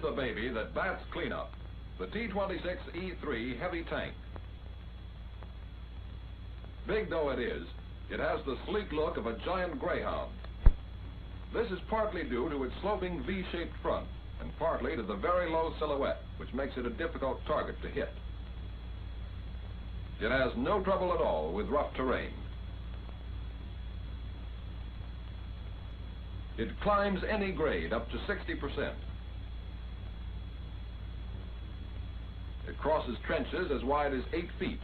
Here's the baby that bats cleanup, the T26E3 heavy tank. Big though it is, it has the sleek look of a giant greyhound. This is partly due to its sloping V-shaped front, and partly to the very low silhouette, which makes it a difficult target to hit. It has no trouble at all with rough terrain. It climbs any grade up to 60%. It crosses trenches as wide as 8 feet.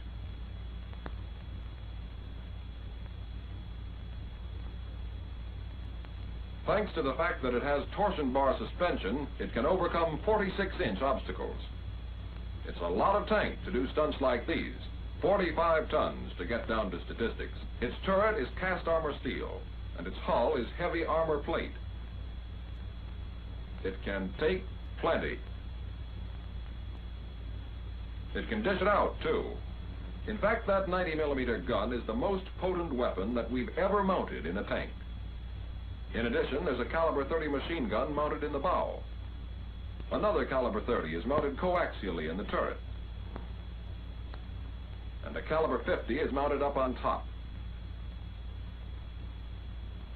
Thanks to the fact that it has torsion bar suspension, it can overcome 46-inch obstacles. It's a lot of tank to do stunts like these, 45 tons to get down to statistics. Its turret is cast armor steel, and its hull is heavy armor plate. It can take plenty. It can dish it out, too. In fact, that 90mm gun is the most potent weapon that we've ever mounted in a tank. In addition, there's a caliber 30 machine gun mounted in the bow. Another caliber 30 is mounted coaxially in the turret. And a caliber 50 is mounted up on top.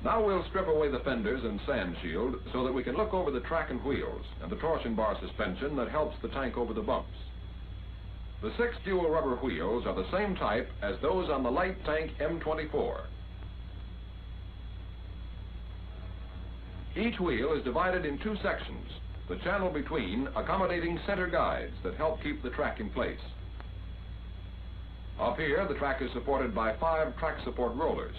Now we'll strip away the fenders and sand shield so that we can look over the track and wheels and the torsion bar suspension that helps the tank over the bumps. The 6 dual rubber wheels are the same type as those on the light tank M24. Each wheel is divided in 2 sections, the channel between accommodating center guides that help keep the track in place. Up here, the track is supported by 5 track support rollers.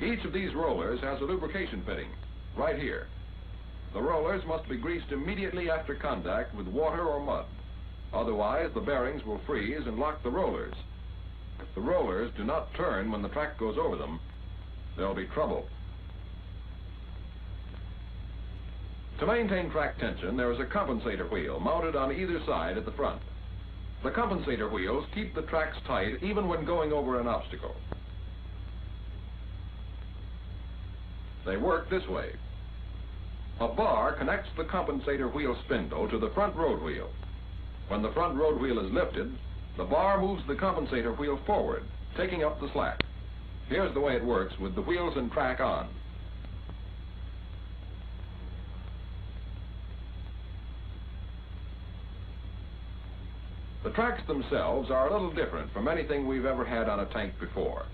Each of these rollers has a lubrication fitting, right here. The rollers must be greased immediately after contact with water or mud. Otherwise, the bearings will freeze and lock the rollers. If the rollers do not turn when the track goes over them, there'll be trouble. To maintain track tension, there is a compensator wheel mounted on either side at the front. The compensator wheels keep the tracks tight even when going over an obstacle. They work this way. A bar connects the compensator wheel spindle to the front road wheel. When the front road wheel is lifted, the bar moves the compensator wheel forward, taking up the slack. Here's the way it works with the wheels and track on. The tracks themselves are a little different from anything we've ever had on a tank before.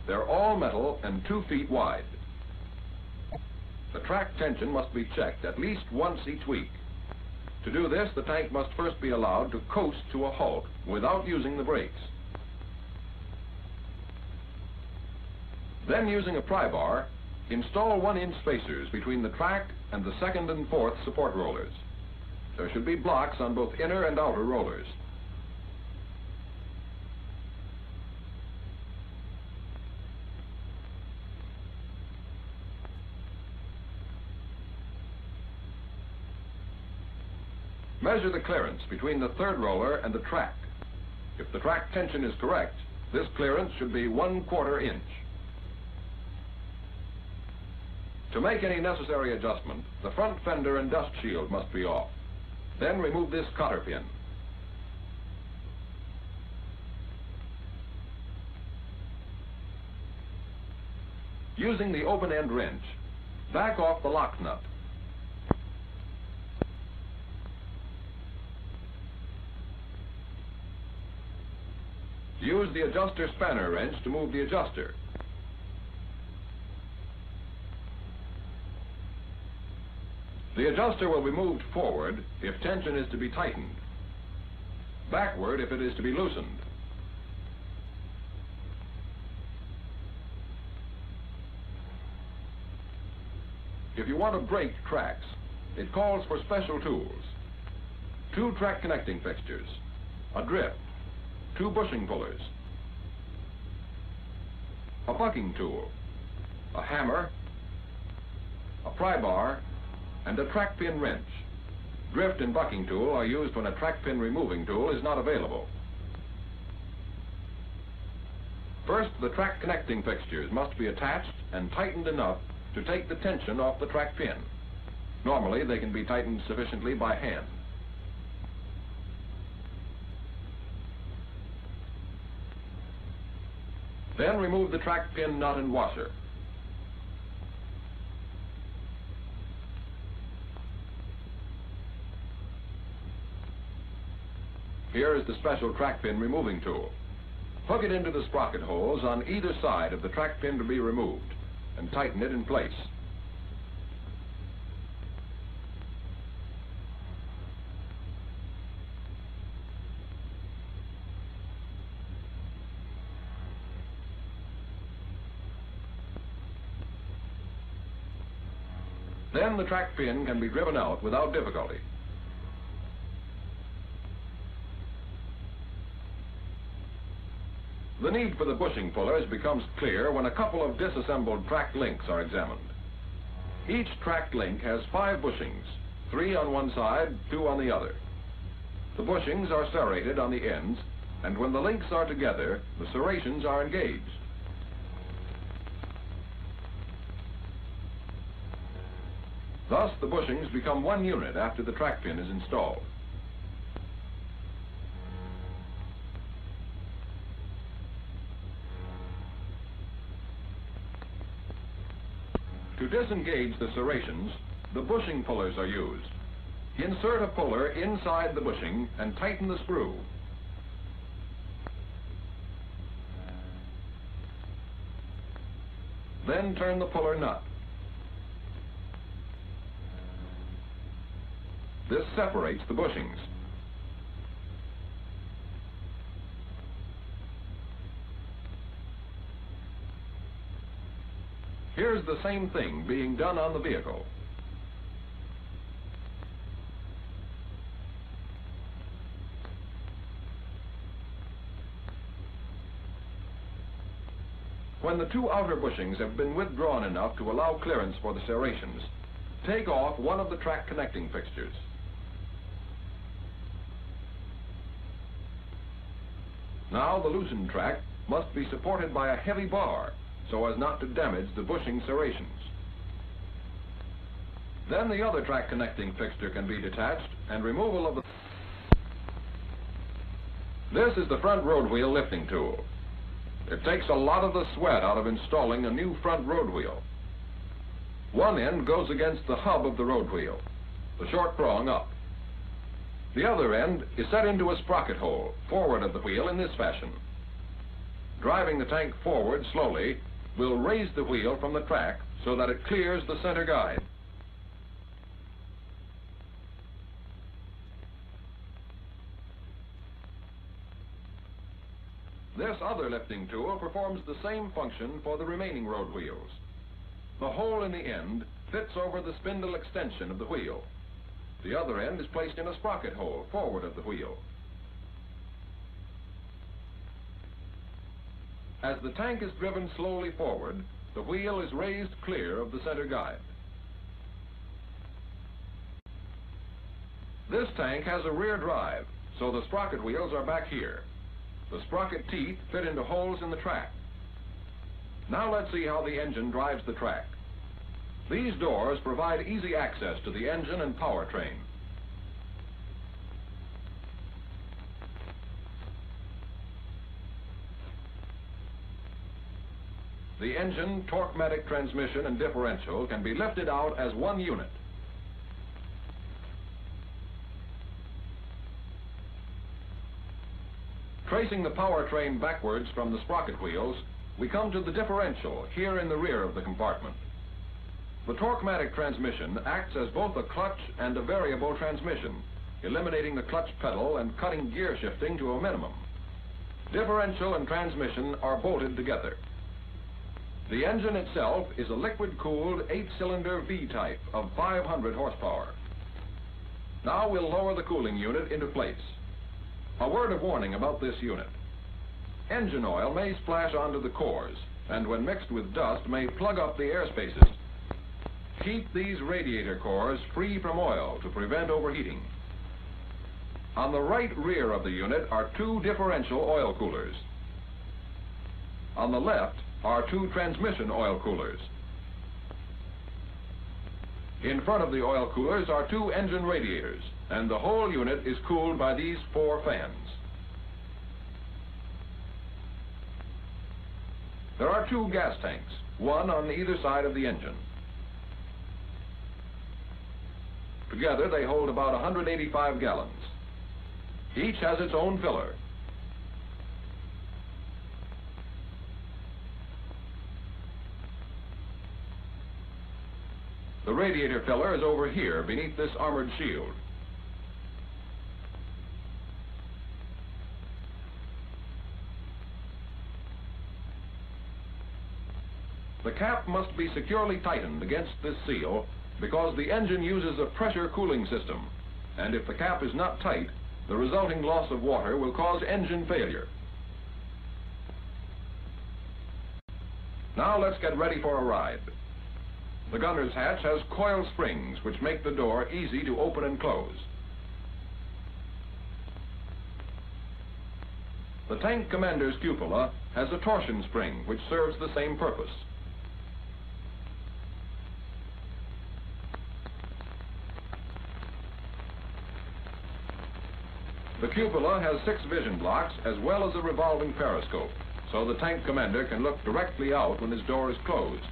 They're all metal and 2 feet wide. The track tension must be checked at least once each week. To do this, the tank must first be allowed to coast to a halt without using the brakes. Then, using a pry bar, install 1-inch spacers between the track and the 2nd and 4th support rollers. There should be blocks on both inner and outer rollers. Measure the clearance between the 3rd roller and the track. If the track tension is correct, this clearance should be 1/4 inch. To make any necessary adjustment, the front fender and dust shield must be off. Then remove this cotter pin. Using the open-end wrench, back off the lock nut. Use the adjuster spanner wrench to move the adjuster. The adjuster will be moved forward if tension is to be tightened, backward if it is to be loosened. If you want to break tracks, it calls for special tools. 2 track connecting fixtures, a drift, 2 bushing pullers, a bucking tool, a hammer, a pry bar, and a track pin wrench. Drift and bucking tool are used when a track pin removing tool is not available. First, the track connecting fixtures must be attached and tightened enough to take the tension off the track pin. Normally, they can be tightened sufficiently by hand. Then remove the track pin nut and washer. Here is the special track pin removing tool. Plug it into the sprocket holes on either side of the track pin to be removed and tighten it in place. Then the track pin can be driven out without difficulty. The need for the bushing pullers becomes clear when a couple of disassembled track links are examined. Each track link has 5 bushings, 3 on one side, 2 on the other. The bushings are serrated on the ends, and when the links are together, the serrations are engaged. Thus, the bushings become one unit after the track pin is installed. To disengage the serrations, the bushing pullers are used. Insert a puller inside the bushing and tighten the screw. Then turn the puller nut. This separates the bushings. Here's the same thing being done on the vehicle. When the 2 outer bushings have been withdrawn enough to allow clearance for the serrations, take off one of the track connecting fixtures. Now the loosened track must be supported by a heavy bar so as not to damage the bushing serrations. Then the other track connecting fixture can be detached and removal of the... This is the front road wheel lifting tool. It takes a lot of the sweat out of installing a new front road wheel. One end goes against the hub of the road wheel, the short prong up. The other end is set into a sprocket hole forward of the wheel in this fashion. Driving the tank forward slowly will raise the wheel from the track so that it clears the center guide. This other lifting tool performs the same function for the remaining road wheels. The hole in the end fits over the spindle extension of the wheel. The other end is placed in a sprocket hole forward of the wheel. As the tank is driven slowly forward, the wheel is raised clear of the center guide. This tank has a rear drive, so the sprocket wheels are back here. The sprocket teeth fit into holes in the track. Now let's see how the engine drives the track. These doors provide easy access to the engine and powertrain. The engine, torque-matic transmission, and differential can be lifted out as one unit. Tracing the powertrain backwards from the sprocket wheels, we come to the differential here in the rear of the compartment. The torque-matic transmission acts as both a clutch and a variable transmission, eliminating the clutch pedal and cutting gear shifting to a minimum. Differential and transmission are bolted together. The engine itself is a liquid-cooled 8-cylinder V-type of 500 horsepower. Now we'll lower the cooling unit into place. A word of warning about this unit. Engine oil may splash onto the cores, and when mixed with dust may plug up the air spaces. Keep these radiator cores free from oil to prevent overheating. On the right rear of the unit are 2 differential oil coolers. On the left are two transmission oil coolers. In front of the oil coolers are two engine radiators, and the whole unit is cooled by these four fans. There are two gas tanks, one on either side of the engine. Together they hold about 185 gallons. Each has its own filler. The radiator filler is over here beneath this armored shield. The cap must be securely tightened against this seal because the engine uses a pressure cooling system, and if the cap is not tight, the resulting loss of water will cause engine failure. Now let's get ready for a ride. The gunner's hatch has coil springs which make the door easy to open and close. The tank commander's cupola has a torsion spring which serves the same purpose. The cupola has 6 vision blocks as well as a revolving periscope, so the tank commander can look directly out when his door is closed.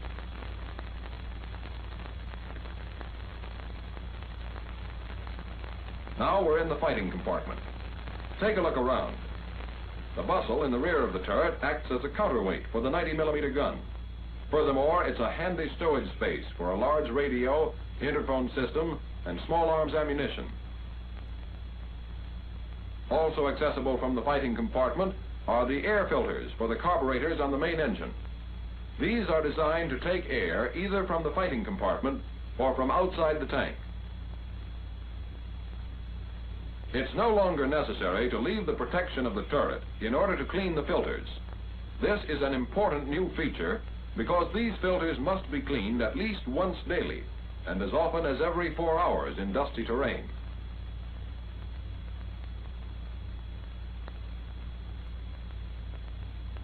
Now we're in the fighting compartment. Take a look around. The bustle in the rear of the turret acts as a counterweight for the 90mm gun. Furthermore, it's a handy stowage space for a large radio, interphone system, and small arms ammunition. Also accessible from the fighting compartment are the air filters for the carburetors on the main engine. These are designed to take air either from the fighting compartment or from outside the tank. It's no longer necessary to leave the protection of the turret in order to clean the filters. This is an important new feature because these filters must be cleaned at least once daily and as often as every 4 hours in dusty terrain.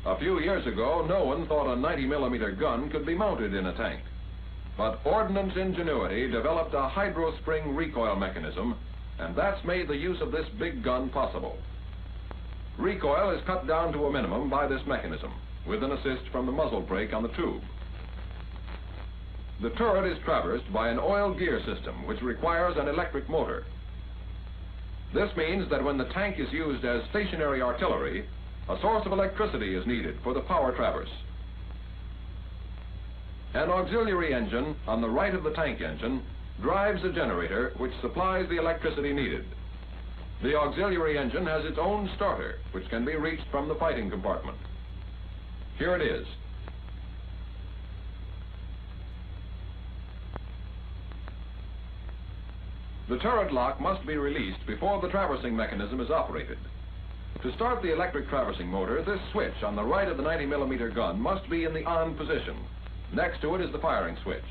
A few years ago, no one thought a 90mm gun could be mounted in a tank. But Ordnance Ingenuity developed a hydro-spring recoil mechanism, and that's made the use of this big gun possible. Recoil is cut down to a minimum by this mechanism, with an assist from the muzzle brake on the tube. The turret is traversed by an oil gear system, which requires an electric motor. This means that when the tank is used as stationary artillery, a source of electricity is needed for the power traverse. An auxiliary engine on the right of the tank engine drives a generator which supplies the electricity needed. The auxiliary engine has its own starter, which can be reached from the fighting compartment. Here it is. The turret lock must be released before the traversing mechanism is operated. To start the electric traversing motor, this switch on the right of the 90mm gun must be in the on position. Next to it is the firing switch.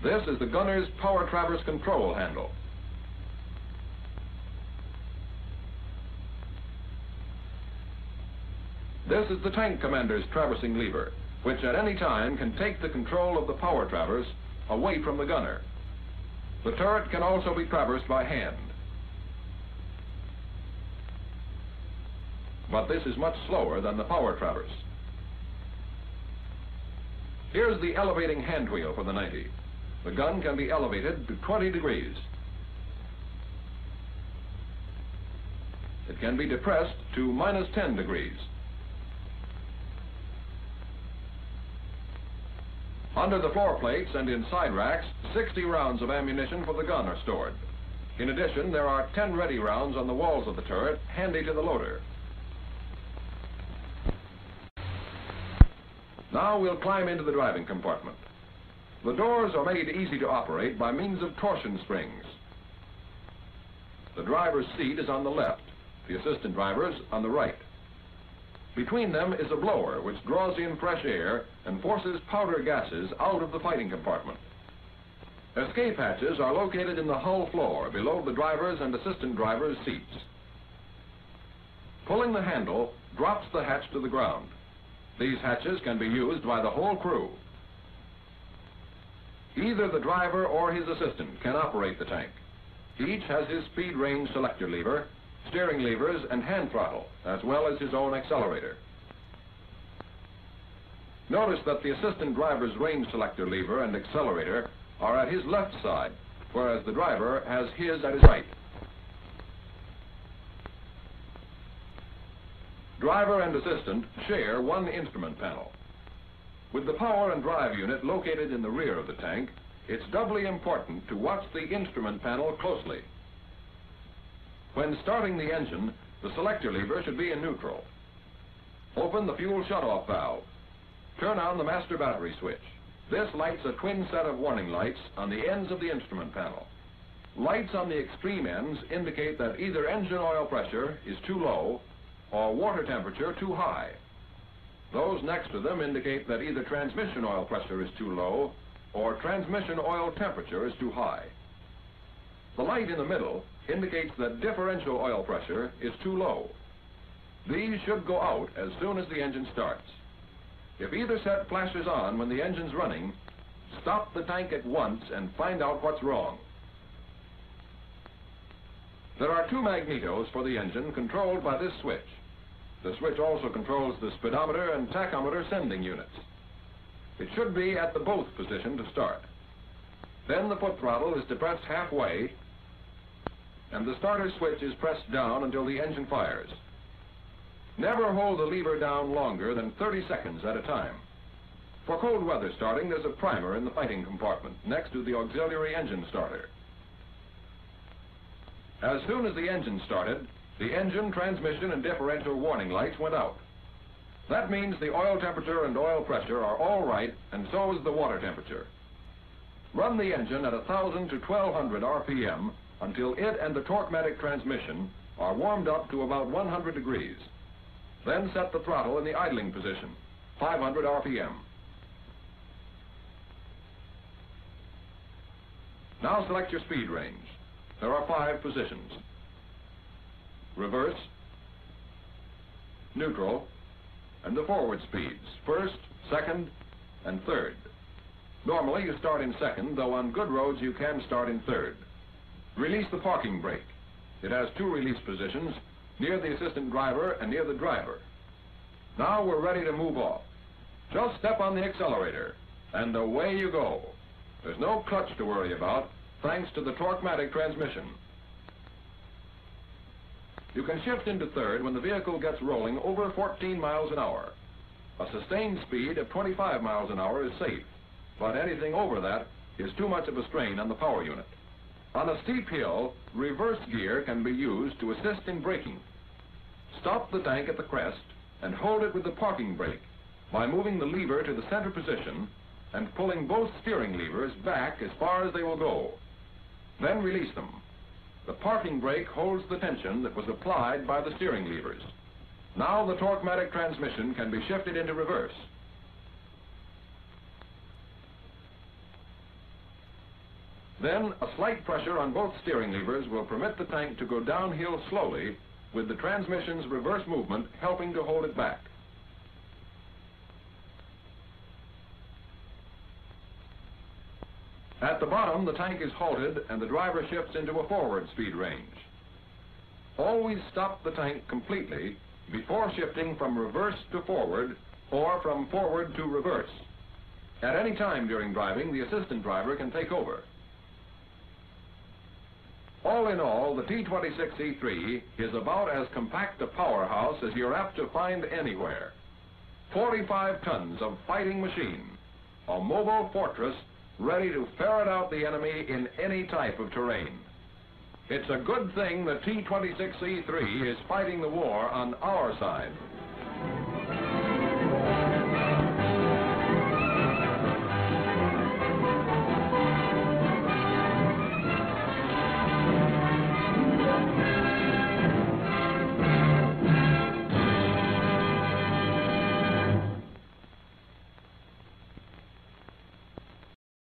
This is the gunner's power traverse control handle. This is the tank commander's traversing lever, which at any time can take the control of the power traverse away from the gunner. The turret can also be traversed by hand. But this is much slower than the power traverse. Here's the elevating hand wheel for the 90. The gun can be elevated to 20 degrees. It can be depressed to -10 degrees. Under the floor plates and in side racks, 60 rounds of ammunition for the gun are stored. In addition, there are 10 ready rounds on the walls of the turret, handy to the loader. Now we'll climb into the driving compartment. The doors are made easy to operate by means of torsion springs. The driver's seat is on the left, the assistant driver's on the right. Between them is a blower which draws in fresh air and forces powder gases out of the fighting compartment. Escape hatches are located in the hull floor below the driver's and assistant driver's seats. Pulling the handle drops the hatch to the ground. These hatches can be used by the whole crew. Either the driver or his assistant can operate the tank. Each has his speed range selector lever, steering levers, and hand throttle, as well as his own accelerator. Notice that the assistant driver's range selector lever and accelerator are at his left side, whereas the driver has his at his right. Driver and assistant share one instrument panel. With the power and drive unit located in the rear of the tank, it's doubly important to watch the instrument panel closely. When starting the engine, the selector lever should be in neutral. Open the fuel shutoff valve. Turn on the master battery switch. This lights a twin set of warning lights on the ends of the instrument panel. Lights on the extreme ends indicate that either engine oil pressure is too low or water temperature too high. Those next to them indicate that either transmission oil pressure is too low or transmission oil temperature is too high. The light in the middle indicates that differential oil pressure is too low. These should go out as soon as the engine starts. If either set flashes on when the engine's running, stop the tank at once and find out what's wrong. There are two magnetos for the engine controlled by this switch. The switch also controls the speedometer and tachometer sending units. It should be at the both position to start. Then the foot throttle is depressed halfway, and the starter switch is pressed down until the engine fires. Never hold the lever down longer than 30 seconds at a time. For cold weather starting, there's a primer in the fighting compartment next to the auxiliary engine starter. As soon as the engine started, the engine, transmission, and differential warning lights went out. That means the oil temperature and oil pressure are all right, and so is the water temperature. Run the engine at 1,000 to 1,200 RPM until it and the Torque-Matic transmission are warmed up to about 100 degrees. Then set the throttle in the idling position, 500 RPM. Now select your speed range. There are 5 positions: reverse, neutral, and the forward speeds, first, second, and third. Normally you start in second, though on good roads you can start in third. Release the parking brake. It has 2 release positions, near the assistant driver and near the driver. Now we're ready to move off. Just step on the accelerator, and away you go. There's no clutch to worry about, thanks to the Torque-Matic transmission. You can shift into third when the vehicle gets rolling over 14 miles an hour. A sustained speed of 25 miles an hour is safe, but anything over that is too much of a strain on the power unit. On a steep hill, reverse gear can be used to assist in braking. Stop the tank at the crest and hold it with the parking brake by moving the lever to the center position and pulling both steering levers back as far as they will go. Then release them. The parking brake holds the tension that was applied by the steering levers. Now the Torque-Matic transmission can be shifted into reverse. Then a slight pressure on both steering levers will permit the tank to go downhill slowly, with the transmission's reverse movement helping to hold it back. At the bottom, the tank is halted and the driver shifts into a forward speed range. Always stop the tank completely before shifting from reverse to forward or from forward to reverse. At any time during driving, the assistant driver can take over. All in all, the T26E3 is about as compact a powerhouse as you're apt to find anywhere. 45 tons of fighting machine, a mobile fortress ready to ferret out the enemy in any type of terrain. It's a good thing the T26E3 is fighting the war on our side.